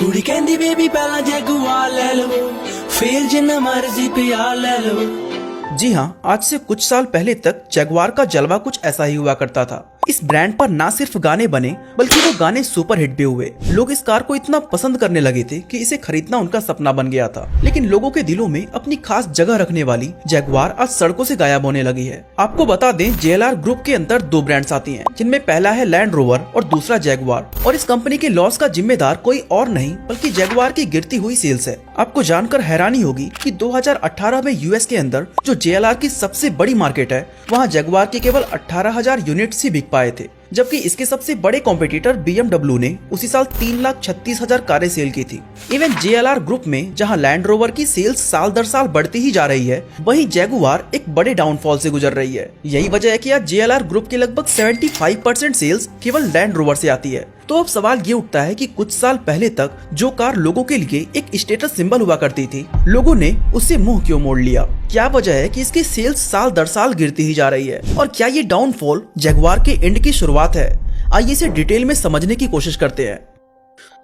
कुड़ी कहंदी बेबी पहला जगुआर ले लो, फिर जिन्ना मर्जी प्यार ले लो। जी हाँ, आज से कुछ साल पहले तक जगुआर का जलवा कुछ ऐसा ही हुआ करता था। इस ब्रांड पर ना सिर्फ गाने बने बल्कि वो गाने सुपर हिट भी हुए। लोग इस कार को इतना पसंद करने लगे थे कि इसे खरीदना उनका सपना बन गया था। लेकिन लोगों के दिलों में अपनी खास जगह रखने वाली जगुआर आज सड़कों से गायब होने लगी है। आपको बता दें, JLR ग्रुप के अंदर दो ब्रांड्स आती हैं, जिनमें पहला है लैंड रोवर और दूसरा जगुआर। और इस कंपनी के लॉस का जिम्मेदार कोई और नहीं बल्कि जगुआर की गिरती हुई सेल्स है। आपको जानकर हैरानी होगी कि 2018 में US के अंदर जो JLR की सबसे बड़ी मार्केट है, वहाँ जगुआर के केवल 18,000 यूनिट्स ही बिक पाए थे, जबकि इसके सबसे बड़े कॉम्पिटिटर BMW ने उसी साल 3,36,000 कारें सेल की थी। इवन JLR ग्रुप में जहां लैंड रोवर की सेल्स साल दर साल बढ़ती ही जा रही है, वहीं जगुआर एक बड़े डाउनफॉल से गुजर रही है। यही वजह है कि आज JLR ग्रुप के लगभग 75% सेल्स केवल लैंड रोवर से आती है। तो अब सवाल ये उठता है कि कुछ साल पहले तक जो कार लोगों के लिए एक स्टेटस सिंबल हुआ करती थी, लोगों ने उससे मुंह क्यों मोड़ लिया? क्या वजह है कि इसकी सेल्स साल दर साल गिरती ही जा रही है? और क्या ये डाउनफॉल जगुआर के एंड की शुरुआत है? आइए इसे डिटेल में समझने की कोशिश करते हैं।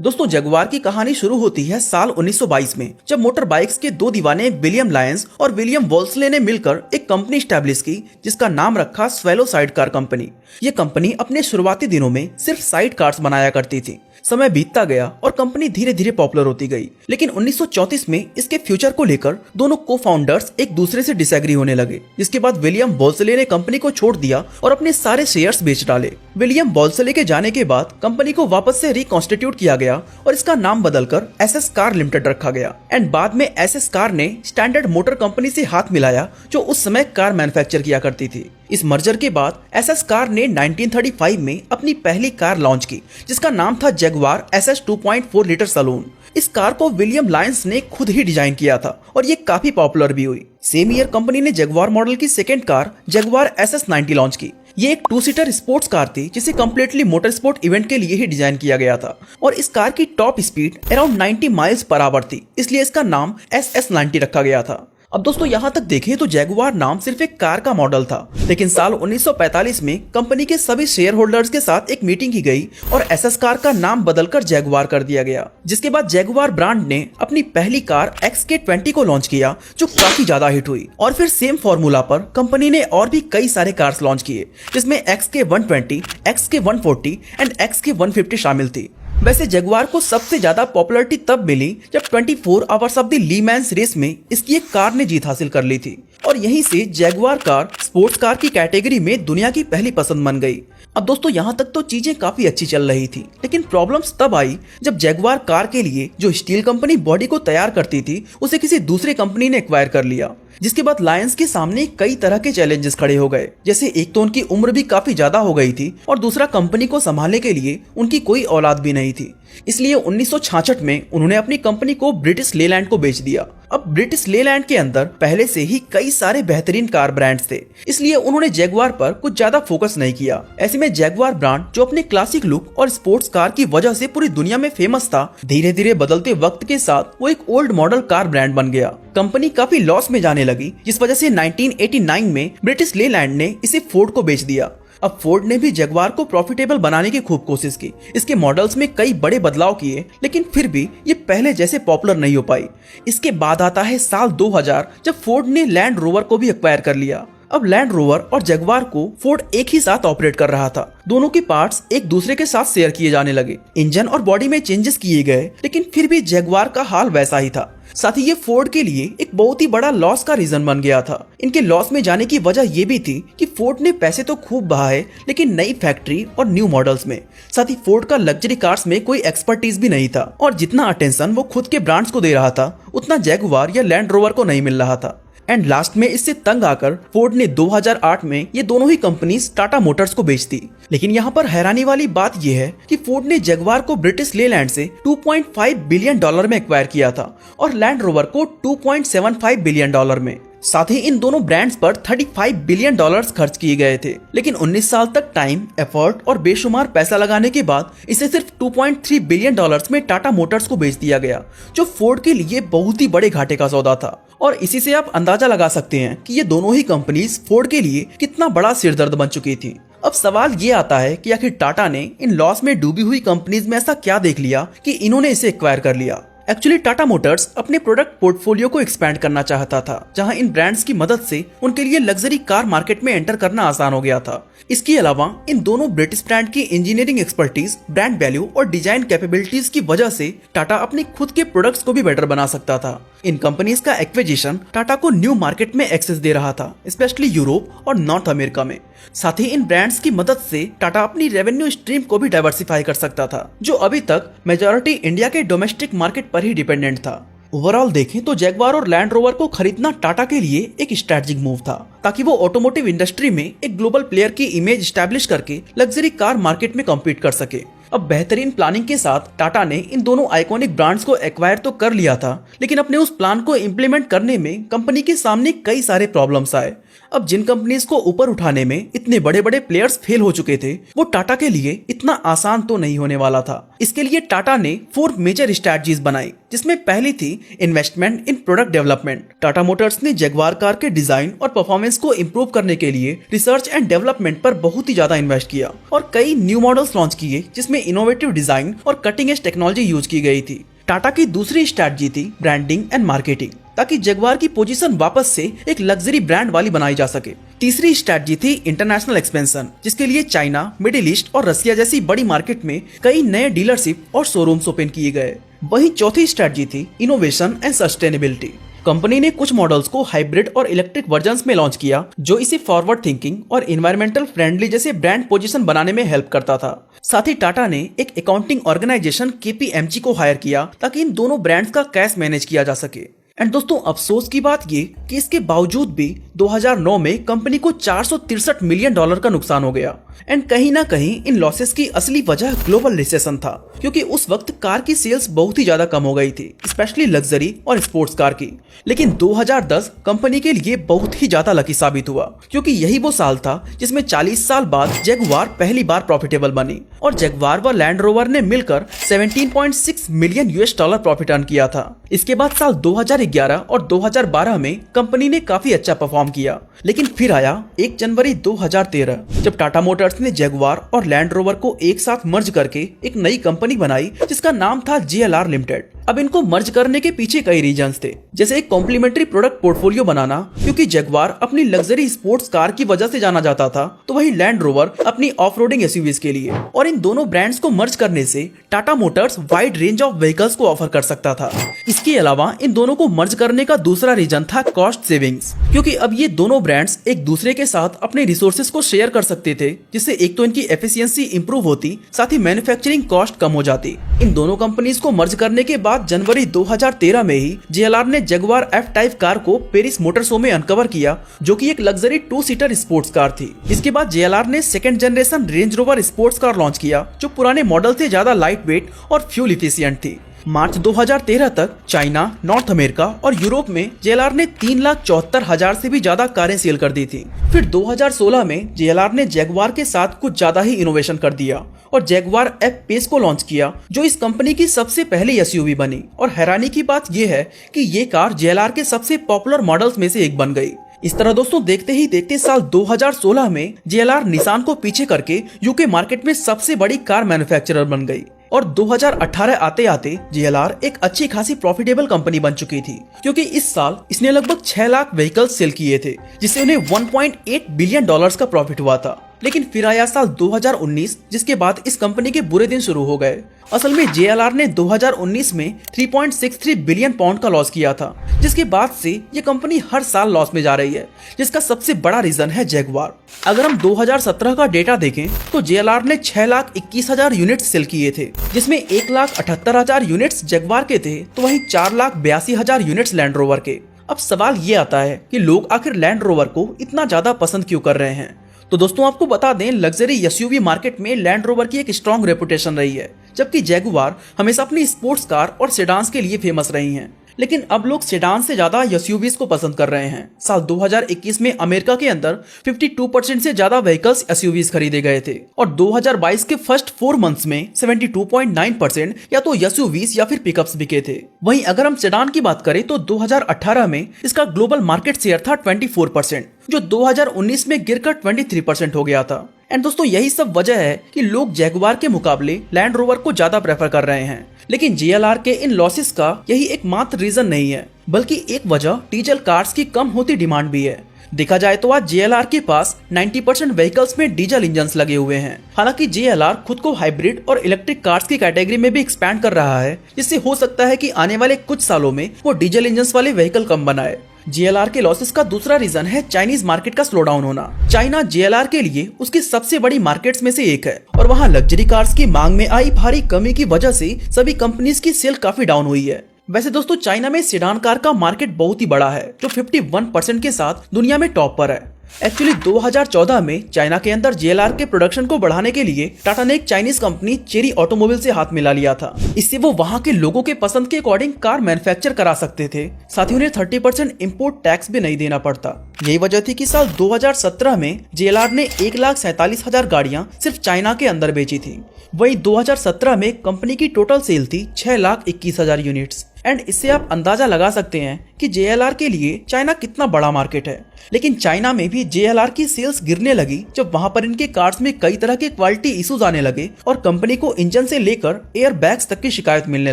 दोस्तों, जगुआर की कहानी शुरू होती है साल 1922 में, जब मोटर बाइक्स के दो दीवाने विलियम लायंस और विलियम वॉल्सले ने मिलकर एक कंपनी स्टैब्लिश की, जिसका नाम रखा स्वेलो साइड कार कंपनी। ये कंपनी अपने शुरुआती दिनों में सिर्फ साइड कार्स बनाया करती थी। समय बीतता गया और कंपनी धीरे धीरे पॉपुलर होती गई, लेकिन 1934 में इसके फ्यूचर को लेकर दोनों को फाउंडर्स एक दूसरे से डिसएग्री होने लगे, जिसके बाद विलियम वॉल्सले ने कंपनी को छोड़ दिया और अपने सारे शेयर्स बेच डाले। विलियम वॉल्सले के जाने के बाद कंपनी को वापस से रिकॉन्स्टिट्यूट किया गया और इसका नाम बदलकर SS कार लिमिटेड रखा गया। एंड बाद में SS कार ने स्टैंडर्ड मोटर कंपनी से हाथ मिलाया, जो उस समय कार मैन्युफैक्चर किया करती थी। इस मर्जर के बाद SS कार ने 1935 में अपनी पहली कार लॉन्च की, जिसका नाम था जगुआर SS 2.4 लीटर सलून। इस कार को विलियम लायंस ने खुद ही डिजाइन किया था और ये काफी पॉपुलर भी हुई। सेम ईयर कंपनी ने जगुआर मॉडल की second car Jaguar SS 90 launch की। ये एक 2 सीटर स्पोर्ट्स कार थी, जिसे कम्प्लीटली मोटर स्पोर्ट इवेंट के लिए ही डिजाइन किया गया था, और इस कार की top speed around 90 miles per hour थी, इसलिए इसका नाम SS 90 रखा गया था। अब दोस्तों, यहाँ तक देखें तो जगुआर नाम सिर्फ एक कार का मॉडल था, लेकिन साल 1945 में कंपनी के सभी शेयर होल्डर्स के साथ एक मीटिंग की गई और SS कार का नाम बदलकर जगुआर कर दिया गया। जिसके बाद जगुआर ब्रांड ने अपनी पहली कार XK20 को लॉन्च किया, जो काफी ज्यादा हिट हुई। और फिर सेम फॉर्मूला पर कंपनी ने और भी कई सारे कार्स लॉन्च किए, जिसमें XK120, XK140 एंड XK150 शामिल थी। वैसे जगुआर को सबसे ज्यादा पॉपुलैरिटी तब मिली जब 24 hours of the Le Mans race में इसकी एक कार ने जीत हासिल कर ली थी, और यहीं से जगुआर कार स्पोर्ट्स कार की कैटेगरी में दुनिया की पहली पसंद बन गई। अब दोस्तों, यहाँ तक तो चीजें काफी अच्छी चल रही थी, लेकिन प्रॉब्लम्स तब आई जब जगुआर कार के लिए जो स्टील कंपनी बॉडी को तैयार करती थी, उसे किसी दूसरी कंपनी ने एक्वायर कर लिया। जिसके बाद लायंस के सामने कई तरह के चैलेंजेस खड़े हो गए, जैसे एक तो उनकी उम्र भी काफी ज्यादा हो गई थी, और दूसरा कंपनी को संभालने के लिए उनकी कोई औलाद भी नहीं थी। इसलिए 1966 में उन्होंने अपनी कंपनी को ब्रिटिश लेलैंड को बेच दिया। अब ब्रिटिश लेलैंड के अंदर पहले से ही कई सारे बेहतरीन कार ब्रांड्स थे, इसलिए उन्होंने जगुआर पर कुछ ज्यादा फोकस नहीं किया। ऐसे में जगुआर ब्रांड, जो अपने क्लासिक लुक और स्पोर्ट्स कार की वजह से पूरी दुनिया में फेमस था, धीरे धीरे बदलते वक्त के साथ वो एक ओल्ड मॉडल कार ब्रांड बन गया। कंपनी काफी लॉस में जाने लगी, जिस वजह से 1989 में ब्रिटिश लेलैंड ने इसे फोर्ड को बेच दिया। अब फोर्ड ने भी जगुआर को प्रॉफिटेबल बनाने की खूब कोशिश की, इसके मॉडल्स में कई बड़े बदलाव किए, लेकिन फिर भी ये पहले जैसे पॉपुलर नहीं हो पाई। इसके बाद आता है साल 2000, जब फोर्ड ने लैंड रोवर को भी एक्वायर कर लिया। अब लैंड रोवर और जगुआर को फोर्ड एक ही साथ ऑपरेट कर रहा था। दोनों के पार्ट्स एक दूसरे के साथ शेयर किए जाने लगे। इंजन और बॉडी में चेंजेस किए गए, लेकिन फिर भी जगुआर का हाल वैसा ही था। साथ ही ये फोर्ड के लिए एक बहुत ही बड़ा लॉस का रीजन बन गया था। इनके लॉस में जाने की वजह ये भी थी कि फोर्ड ने पैसे तो खूब बहाए, लेकिन नई फैक्ट्री और न्यू मॉडल्स में। साथ ही फोर्ड का लग्जरी कार्स में कोई एक्सपर्टीज भी नहीं था, और जितना अटेंशन वो खुद के ब्रांड्स को दे रहा था, उतना जगुआर या लैंड रोवर को नहीं मिल रहा था। एंड लास्ट में इससे तंग आकर फोर्ड ने 2008 में ये दोनों ही कंपनीज टाटा मोटर्स को बेच दी। लेकिन यहाँ पर हैरानी वाली बात यह है कि फोर्ड ने जगुआर को ब्रिटिश लेलैंड से $2.5 बिलियन में एक्वायर किया था, और लैंड रोवर को $2.75 बिलियन में। साथ ही इन दोनों ब्रांड्स पर $35 बिलियन खर्च किए गए थे। लेकिन 19 साल तक टाइम, एफर्ट और बेशुमार पैसा लगाने के बाद इसे सिर्फ $2.3 बिलियन में टाटा मोटर्स को बेच दिया गया, जो फोर्ड के लिए बहुत ही बड़े घाटे का सौदा था। और इसी से आप अंदाजा लगा सकते हैं कि ये दोनों ही कंपनीज फोर्ड के लिए कितना बड़ा सिरदर्द बन चुकी थी। अब सवाल ये आता है कि आखिर टाटा ने इन लॉस में डूबी हुई कंपनीज में ऐसा क्या देख लिया कि इन्होंने इसे एक्वायर कर लिया। एक्चुअली टाटा मोटर्स अपने प्रोडक्ट पोर्टफोलियो को एक्सपैंड करना चाहता था, जहां इन ब्रांड्स की मदद से उनके लिए लग्जरी कार मार्केट में एंटर करना आसान हो गया था। इसके अलावा इन दोनों ब्रिटिश ब्रांड की इंजीनियरिंग एक्सपर्टीज, ब्रांड वैल्यू और डिजाइन कैपेबिलिटीज की वजह से टाटा अपने खुद के प्रोडक्ट्स को भी बेटर बना सकता था। इन कंपनीज का एक्विजिशन टाटा को न्यू मार्केट में एक्सेस दे रहा था, स्पेशली यूरोप और नॉर्थ अमेरिका में। साथ ही इन ब्रांड्स की मदद से टाटा अपनी रेवेन्यू स्ट्रीम को भी डाइवर्सिफाई कर सकता था, जो अभी तक मेजॉरिटी इंडिया के डोमेस्टिक मार्केट पर ही डिपेंडेंट था। ओवरऑल देखें तो जैगवार और लैंड रोवर को खरीदना टाटा के लिए एक स्ट्रेटेजिक मूव था, ताकि वो ऑटोमोटिव इंडस्ट्री में एक ग्लोबल प्लेयर की इमेज स्टैब्लिश करके लग्जरी कार मार्केट में कम्पीट कर सके। अब बेहतरीन प्लानिंग के साथ टाटा ने इन दोनों आइकॉनिक ब्रांड्स को एक्वायर तो कर लिया था, लेकिन अपने उस प्लान को इम्प्लीमेंट करने में कंपनी के सामने कई सारे प्रॉब्लम्स आए। अब जिन कंपनीज को ऊपर उठाने में इतने बड़े बड़े प्लेयर्स फेल हो चुके थे, वो टाटा के लिए इतना आसान तो नहीं होने वाला था। इसके लिए टाटा ने 4 मेजर स्ट्रैटेजीज बनाई, जिसमें पहली थी इन्वेस्टमेंट इन प्रोडक्ट डेवलपमेंट। टाटा मोटर्स ने जैगवार कार के डिजाइन और परफॉर्मेंस को इम्प्रूव करने के लिए रिसर्च एंड डेवलपमेंट पर बहुत ही ज्यादा इन्वेस्ट किया और कई न्यू मॉडल्स लॉन्च किए, जिसमें इनोवेटिव डिजाइन और कटिंग एज टेक्नोलॉजी यूज की गई थी। टाटा की दूसरी स्ट्रैटेजी थी ब्रांडिंग एंड मार्केटिंग, ताकि जगवार की पोजीशन वापस से एक लग्जरी ब्रांड वाली बनाई जा सके। तीसरी स्ट्रैटेजी थी इंटरनेशनल एक्सपेंशन, जिसके लिए चाइना, मिडिल ईस्ट और रसिया जैसी बड़ी मार्केट में कई नए डीलरशिप और शोरूम्स ओपन किए गए। वहीं चौथी स्ट्रैटेजी थी इनोवेशन एंड सस्टेनेबिलिटी। कंपनी ने कुछ मॉडल्स को हाइब्रिड और इलेक्ट्रिक वर्जन्स में लॉन्च किया, जो इसे फॉरवर्ड थिंकिंग और इन्वायरमेंटल फ्रेंडली जैसे ब्रांड पोजीशन बनाने में हेल्प करता था। साथ ही टाटा ने एक अकाउंटिंग ऑर्गेनाइजेशन KPMG को हायर किया, ताकि इन दोनों ब्रांड्स का कैश मैनेज किया जा सके। एंड दोस्तों, अफसोस की बात ये कि इसके बावजूद भी 2009 में कंपनी को $463 मिलियन का नुकसान हो गया। एंड कहीं ना कहीं इन लॉसेस की असली वजह ग्लोबल रिसेशन था, क्योंकि उस वक्त कार की सेल्स बहुत ही ज्यादा कम हो गई थी, स्पेशली लग्जरी और स्पोर्ट्स कार की। लेकिन 2010 कंपनी के लिए बहुत ही ज्यादा लकी साबित हुआ, क्योंकि यही वो साल था जिसमें 40 साल बाद जैगवार पहली बार प्रॉफिटेबल बनी और जैगवार व लैंड रोवर ने मिलकर $17.6 मिलियन प्रॉफिट अर्न किया था। इसके बाद साल 2011 और 2012 में कंपनी ने काफी अच्छा परफॉर्म किया, लेकिन फिर आया 1 जनवरी 2013, जब टाटा मोटर्स ने जैगवार और लैंड रोवर को एक साथ मर्ज करके एक नई कंपनी बनाई, जिसका नाम था JLR लिमिटेड। अब इनको मर्ज करने के पीछे कई रीजंस थे, जैसे एक कॉम्प्लीमेंट्री प्रोडक्ट पोर्टफोलियो बनाना, क्योंकि जैगवार अपनी लग्जरी स्पोर्ट्स कार की वजह से जाना जाता था, तो वही लैंड रोवर अपनी ऑफ रोडिंग SUVs के लिए। और इन दोनों ब्रांड्स को मर्ज करने से Tata Motors wide range of vehicles को ऑफर कर सकता था। इसके अलावा इन दोनों को मर्ज करने का दूसरा रीजन था कॉस्ट सेविंग्स, क्योंकि अब ये दोनों ब्रांड्स एक दूसरे के साथ अपने रिसोर्सेज को शेयर कर सकते थे, जिससे एक तो इनकी एफिशिएंसी इंप्रूव होती, साथ ही मैन्युफैक्चरिंग कॉस्ट कम हो जाती। इन दोनों कंपनीज को मर्ज करने के बाद जनवरी 2013 में ही JLR ने जगुआर F टाइप कार को पेरिस मोटर शो में अनकवर किया, जो कि एक लग्जरी 2 सीटर स्पोर्ट्स कार थी। इसके बाद JLR ने second generation range rover sports car launch किया, जो पुराने मॉडल से ज्यादा लाइट वेट और फ्यूल इफिशिएंट थी। मार्च 2013 तक चाइना, नॉर्थ अमेरिका और यूरोप में JLR ने 3,74,000 से भी ज्यादा कारें सेल कर दी थी। फिर 2016 में JLR ने जैगुआर के साथ कुछ ज्यादा ही इनोवेशन कर दिया और जैगुआर F पेस को लॉन्च किया, जो इस कंपनी की सबसे पहली SUV बनी। और हैरानी की बात यह है कि ये कार JLR के सबसे पॉपुलर मॉडल्स में से एक बन गई। इस तरह दोस्तों, देखते ही देखते साल 2016 में JLR निसान को पीछे करके यूके मार्केट में सबसे बड़ी कार मैन्युफैक्चरर बन गई। और 2018 आते आते JLR एक अच्छी खासी प्रॉफिटेबल कंपनी बन चुकी थी, क्योंकि इस साल इसने लगभग 6 लाख व्हीकल्स सेल किए थे, जिससे उन्हें $1.8 बिलियन का प्रॉफिट हुआ था। लेकिन फिर आया साल 2019, जिसके बाद इस कंपनी के बुरे दिन शुरू हो गए। असल में JLR ने 2019 में 3.63 बिलियन पाउंड का लॉस किया था, जिसके बाद से ये कंपनी हर साल लॉस में जा रही है, जिसका सबसे बड़ा रीजन है जैगुआर। अगर हम 2017 का डेटा देखें तो JLR ने 6,21,000 यूनिट्स सेल किए थे, जिसमें 1,78,000 यूनिट्स जैगुआर के थे, तो वहीं 4,82,000 यूनिट्स लैंड रोवर के। अब सवाल ये आता है कि लोग आखिर लैंड रोवर को इतना ज्यादा पसंद क्यों कर रहे हैं। तो दोस्तों, आपको बता दें, लग्जरी SUV मार्केट में लैंड रोवर की एक स्ट्रॉन्ग रेपुटेशन रही है, जबकि जैगुआर हमेशा अपनी स्पोर्ट्स कार और सेडान्स के लिए फेमस रही हैं। लेकिन अब लोग सेडान से ज्यादा SUVs को पसंद कर रहे हैं। साल 2021 में अमेरिका के अंदर 52% से ज्यादा व्हीकल्स SUVs खरीदे गए थे और 2022 के फर्स्ट 4 मंथ्स में 72.9% या तो SUVs या फिर पिकअप्स बिके थे। वहीं अगर हम सेडान की बात करें तो 2018 में इसका ग्लोबल मार्केट शेयर था 24%, जो 2019 में गिरकर 23% हो गया था। एंड दोस्तों यही सब वजह है कि लोग जैगुआर के मुकाबले लैंड रोवर को ज्यादा प्रेफर कर रहे हैं। लेकिन JLR के इन लॉसेस का यही एकमात्र रीजन नहीं है, बल्कि एक वजह डीजल कार्स की कम होती डिमांड भी है। देखा जाए तो आज JLR के पास 90% व्हीकल्स में डीजल इंजन्स लगे हुए हैं। हालांकि JLR खुद को हाइब्रिड और इलेक्ट्रिक कार्स की कैटेगरी में भी एक्सपैंड कर रहा है, जिससे हो सकता है कि आने वाले कुछ सालों में वो डीजल इंजन्स वाले व्हीकल कम बनाए। JLR के लॉसेस का दूसरा रीजन है चाइनीज मार्केट का स्लो डाउन होना। चाइना JLR के लिए उसकी सबसे बड़ी मार्केट्स में से एक है और वहाँ लग्जरी कार्स की मांग में आई भारी कमी की वजह से सभी कंपनीज की सेल काफी डाउन हुई है। वैसे दोस्तों चाइना में सेडान कार का मार्केट बहुत ही बड़ा है, जो 51% के साथ दुनिया में टॉप पर है। एक्चुअली 2014 में चाइना के अंदर JLR के प्रोडक्शन को बढ़ाने के लिए टाटा ने एक चाइनीज कंपनी चेरी ऑटोमोबाइल से हाथ मिला लिया था। इससे वो वहाँ के लोगों के पसंद के अकॉर्डिंग कार मैन्युफैक्चर करा सकते थे, साथ ही उन्हें 30% इम्पोर्ट टैक्स भी नहीं देना पड़ता। यही वजह थी कि साल 2017 में JLR ने 1,47,000 गाड़ियां सिर्फ चाइना के अंदर बेची थी। वहीं 2017 में कंपनी की टोटल सेल थी 6,21,000 यूनिट्स। एंड इससे आप अंदाजा लगा सकते हैं कि JLR के लिए चाइना कितना बड़ा मार्केट है। लेकिन चाइना में भी JLR की सेल्स गिरने लगी जब वहां पर इनके कार्स में कई तरह के क्वालिटी इश्यूज आने लगे और कंपनी को इंजन से लेकर एयर बैग्स तक की शिकायत मिलने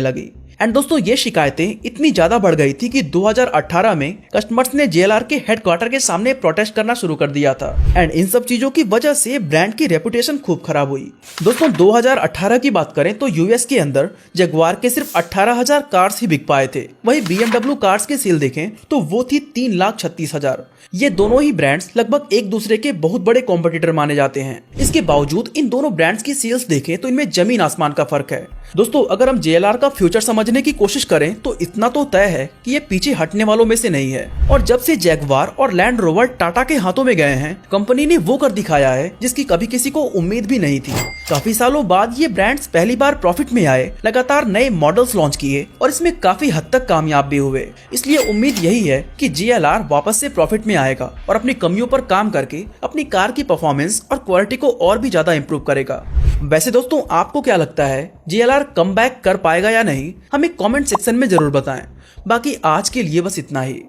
लगी। एंड दोस्तों ये शिकायतें इतनी ज्यादा बढ़ गई थी कि 2018 में कस्टमर्स ने JLR के हेडक्वार्टर के सामने प्रोटेस्ट करना शुरू कर दिया था। एंड इन सब चीजों की वजह से ब्रांड की रेपुटेशन खूब खराब हुई। दोस्तों 2018 की बात करें तो यूएस के अंदर जगुआर के सिर्फ 18,000 कार्स ही बिक पाए थे। वहीं BMW कार्स की सेल देखें तो वो थी 3,36,000। ये दोनों ही ब्रांड्स लगभग एक दूसरे के बहुत बड़े कॉम्पिटिटर माने जाते हैं। इसके बावजूद इन दोनों ब्रांड्स की सेल्स देखें तो इनमें जमीन आसमान का फर्क है। दोस्तों अगर हम JLR का फ्यूचर समझने की कोशिश करें तो इतना तो तय है कि ये पीछे हटने वालों में से नहीं है। और जब से जैगुआर और लैंड रोवर टाटा के हाथों में गए हैं, कंपनी ने वो कर दिखाया है जिसकी कभी किसी को उम्मीद भी नहीं थी। काफी सालों बाद ये ब्रांड्स पहली बार प्रॉफिट में आए, लगातार नए मॉडल्स लॉन्च किए और इसमें काफी हद तक कामयाब भी हुए। इसलिए उम्मीद यही है कि JLR वापस से प्रॉफिट में आएगा और अपनी कमियों पर काम करके अपनी कार की परफॉर्मेंस और क्वालिटी को और भी ज्यादा इंप्रूव करेगा। वैसे दोस्तों आपको क्या लगता है, JLR कमबैक कर पाएगा या नहीं? हमें कमेंट सेक्शन में जरूर बताएं। बाकी आज के लिए बस इतना ही।